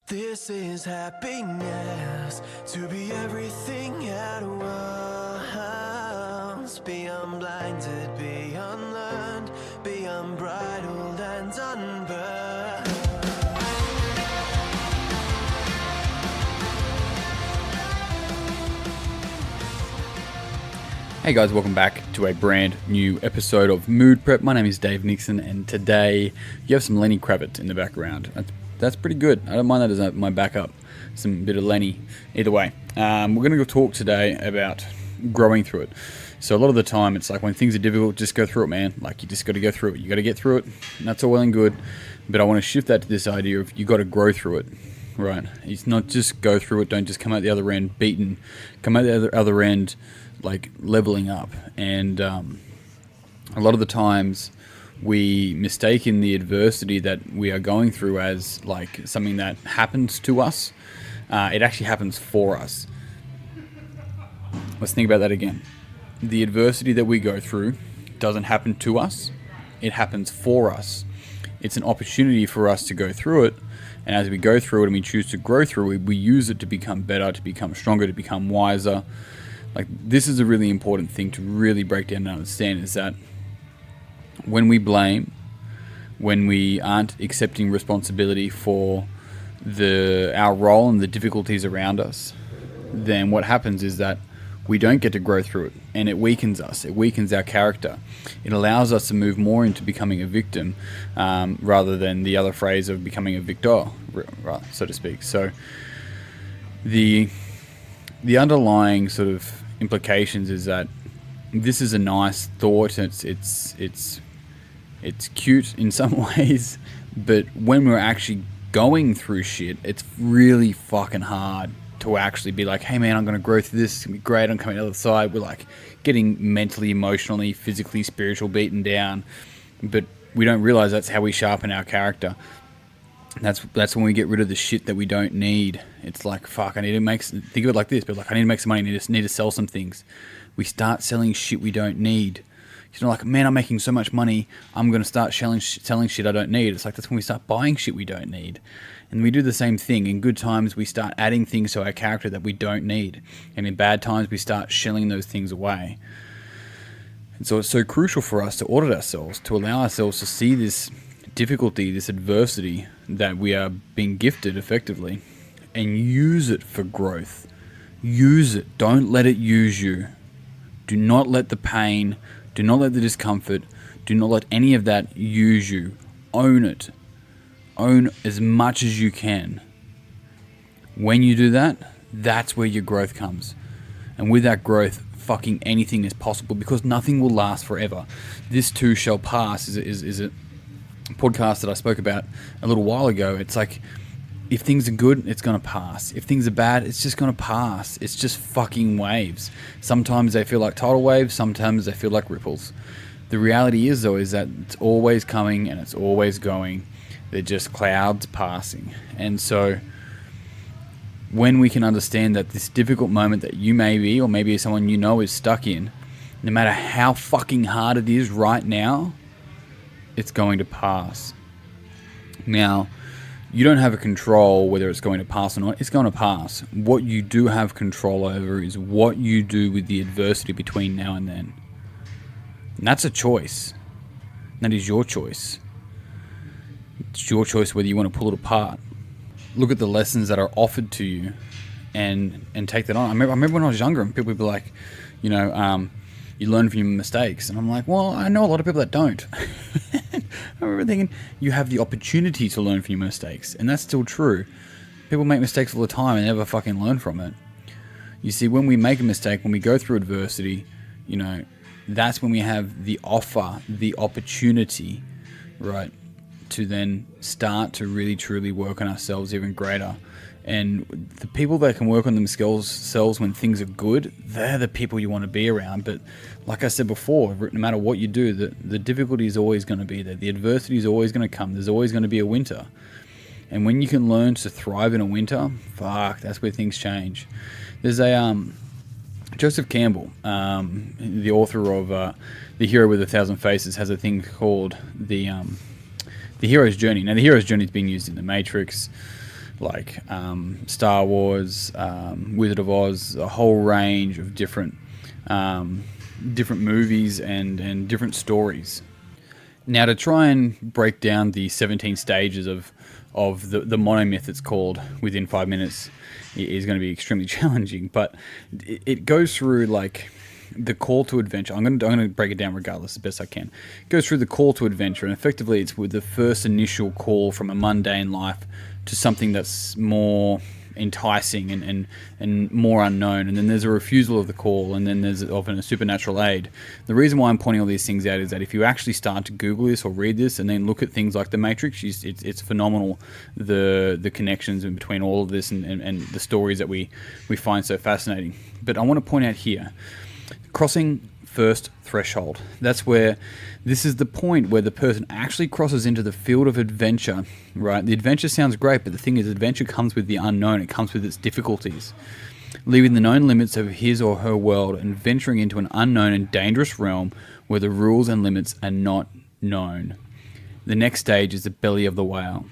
This is happiness, to be everything at once. Be unblinded, be unlearned, be unbridled and unburned. Hey guys, welcome back to a brand new episode of Mood Prep. My name is Dave Nixon, and today you have some Lenny Kravitz in the background. That's pretty good. I don't mind that as my backup. Some bit of Lenny. Either way, we're going to go talk today about growing through it. So a lot of the time, it's like when things are difficult, just go through it, man. Like you just got to go through it. You got to get through it. And that's all well and good. But I want to shift that to this idea of you got to grow through it. Right? It's not just go through it. Don't just come out the other end beaten. Come out the other end like leveling up. And a lot of the times we mistake the adversity that we are going through as like something that happens to us. It actually happens for us. Let's think about that again. The adversity that we go through doesn't happen to us. It happens for us. It's an opportunity for us to go through it. And as we go through it and we choose to grow through it, we use it to become better, to become stronger, to become wiser. Like, this is a really important thing to really break down and understand, is that when we blame, when we aren't accepting responsibility for our role and the difficulties around us, then what happens is that we don't get to grow through it, and it weakens us. It weakens our character. It allows us to move more into becoming a victim rather than the other phrase of becoming a victor, so to speak. So the underlying sort of implications is that this is a nice thought. It's cute in some ways, but when we're actually going through shit, it's really fucking hard to actually be like, hey man, I'm going to grow through this. It's going to be great. I'm coming out the other side. We're like getting mentally, emotionally, physically, spiritual beaten down, but we don't realize that's how we sharpen our character. That's when we get rid of the shit that we don't need. It's like, fuck, think of it like this, but like, I need to make some money, need to sell some things. We start selling shit we don't need. It's not like, man, I'm making so much money, I'm going to start selling shit I don't need. It's like, that's when we start buying shit we don't need. And we do the same thing. In good times, we start adding things to our character that we don't need. And in bad times, we start shelling those things away. And so it's so crucial for us to audit ourselves, to allow ourselves to see this difficulty, this adversity that we are being gifted effectively, and use it for growth. Use it. Don't let it use you. Do not let the pain, do not let the discomfort, do not let any of that use you. Own it. Own as much as you can. When you do that, that's where your growth comes. And with that growth, fucking anything is possible, because nothing will last forever. This too shall pass is a podcast that I spoke about a little while ago. It's like, if things are good, it's going to pass. If things are bad, it's just going to pass. It's just fucking waves. Sometimes they feel like tidal waves, sometimes they feel like ripples. The reality is, though, is that it's always coming and it's always going. They're just clouds passing. And so when we can understand that this difficult moment that you may be, or maybe someone you know is stuck in, no matter how fucking hard it is right now, it's going to pass. Now, you don't have a control whether it's going to pass or not. It's going to pass. What you do have control over is what you do with the adversity between now and then. And that's a choice. That is your choice. It's your choice whether you want to pull it apart. Look at the lessons that are offered to you and take that on. I remember when I was younger and people would be like, you learn from your mistakes. And I'm like, well, I know a lot of people that don't. I remember thinking, you have the opportunity to learn from your mistakes. And that's still true. People make mistakes all the time and never fucking learn from it. You see, when we make a mistake, when we go through adversity, that's when we have the offer, the opportunity, right, to then start to really truly work on ourselves even greater. And the people that can work on themselves when things are good, they're the people you want to be around. But like I said before, no matter what you do, the difficulty is always going to be there. The adversity is always going to come. There's always going to be a winter. And when you can learn to thrive in a winter, fuck, that's where things change. There's a Joseph Campbell, the author of The Hero with a Thousand Faces, has a thing called the hero's journey. Now, the hero's journey is being used in The Matrix. like Star Wars, Wizard of Oz, a whole range of different movies and different stories. Now, to try and break down the 17 stages of the monomyth, it's called, within 5 minutes is going to be extremely challenging, but it goes through like the call to adventure. I'm going to break it down regardless as best I can. It goes through the call to adventure, and effectively it's with the first initial call from a mundane life to something that's more enticing and more unknown, and then there's a refusal of the call, and then there's often a supernatural aid. The reason why I'm pointing all these things out is that if you actually start to Google this or read this and then look at things like The Matrix, it's phenomenal, the connections in between all of this and the stories that we find so fascinating. But I want to point out here, crossing first threshold. That's where this is the point where the person actually crosses into the field of adventure, right? The adventure sounds great, but the thing is, adventure comes with the unknown. It comes with its difficulties. Leaving the known limits of his or her world and venturing into an unknown and dangerous realm where the rules and limits are not known. The next stage is the belly of the whale.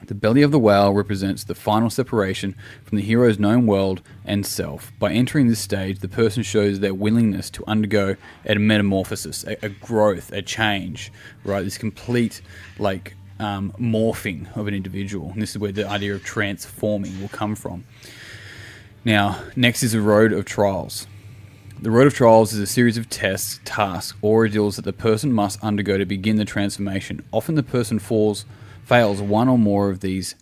The belly of the whale represents the final separation from the hero's known world and self. By entering this stage, the person shows their willingness to undergo a metamorphosis, a growth, a change, right? This complete, morphing of an individual. And this is where the idea of transforming will come from. Now, next is the road of trials. The road of trials is a series of tests, tasks, or ordeals that the person must undergo to begin the transformation. Often the person fails one or more of these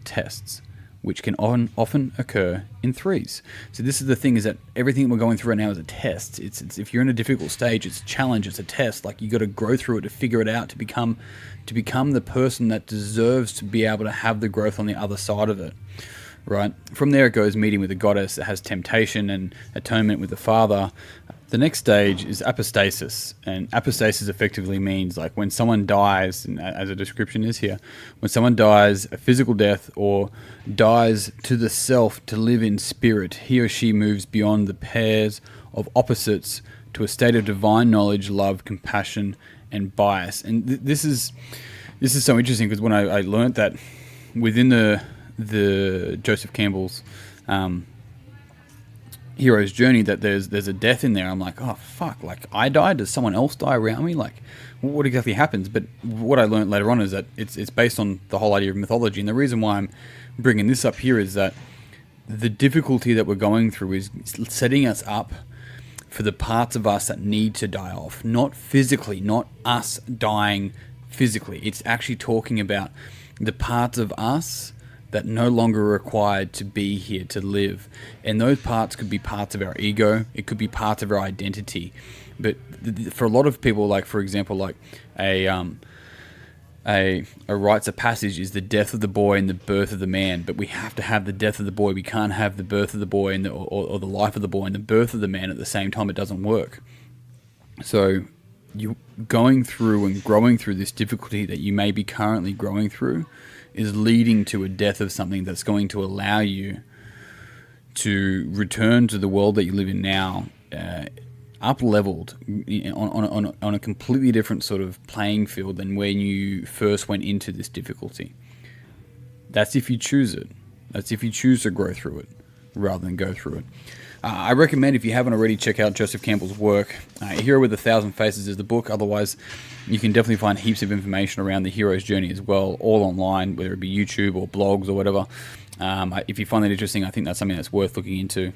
tests, which can often occur in threes. So this is the thing, is that everything we're going through right now is a test. It's if you're in a difficult stage, it's a challenge, it's a test. Like, you got to grow through it to figure it out, to become the person that deserves to be able to have the growth on the other side of it. Right? From there it goes meeting with the goddess that has temptation and atonement with the father. The next stage is apostasis, and apostasis effectively means like when someone dies, and as a description is here, when someone dies a physical death or dies to the self to live in spirit, he or she moves beyond the pairs of opposites to a state of divine knowledge, love, compassion, and bias. And this is so interesting, because when I learned that within the Joseph Campbell's hero's journey, that there's a death in there, I'm like, oh fuck, like I died, does someone else die around me? Like, what exactly happens? But what I learned later on is that it's based on the whole idea of mythology, and the reason why I'm bringing this up here is that the difficulty that we're going through is setting us up for the parts of us that need to die off, not physically, not us dying physically. It's actually talking about the parts of us that no longer are required to be here to live. And those parts could be parts of our ego, it could be parts of our identity. But for a lot of people, like for example, like a rites of passage is the death of the boy and the birth of the man. But we have to have the death of the boy. We can't have the birth of the boy and or the life of the boy and the birth of the man at the same time. It doesn't work. So you going through and growing through this difficulty that you may be currently growing through is leading to a death of something that's going to allow you to return to the world that you live in now, up-leveled on a completely different sort of playing field than when you first went into this difficulty. That's if you choose it. That's if you choose to grow through it rather than go through it. I recommend, if you haven't already, check out Joseph Campbell's work. Hero with 1,000 Faces is the book. Otherwise, you can definitely find heaps of information around the hero's journey as well, all online, whether it be YouTube or blogs or whatever. If you find that interesting, I think that's something that's worth looking into.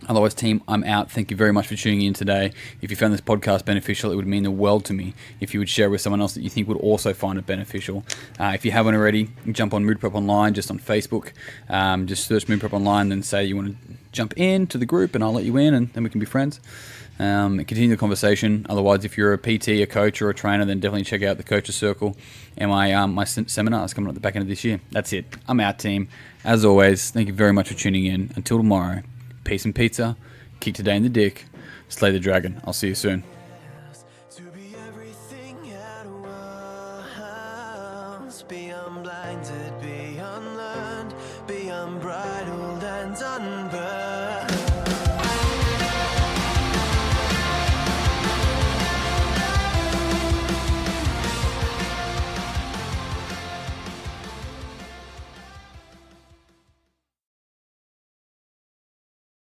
Otherwise, team, I'm out. Thank you very much for tuning in today. If you found this podcast beneficial, it would mean the world to me if you would share it with someone else that you think would also find it beneficial. If you haven't already, jump on Mood Prep Online, just on Facebook. Just search Mood Prep Online, then say you want to jump into the group, and I'll let you in, and then we can be friends. Continue the conversation. Otherwise, if you're a PT, a coach, or a trainer, then definitely check out the Coaches Circle and my seminars coming at the back end of this year. That's it. I'm out, team. As always, thank you very much for tuning in. Until tomorrow, peace and pizza. Kick today in the dick. Slay the dragon. I'll see you soon. To be everything at once, be unblinded, be unlearned, be unbridled and unlearned.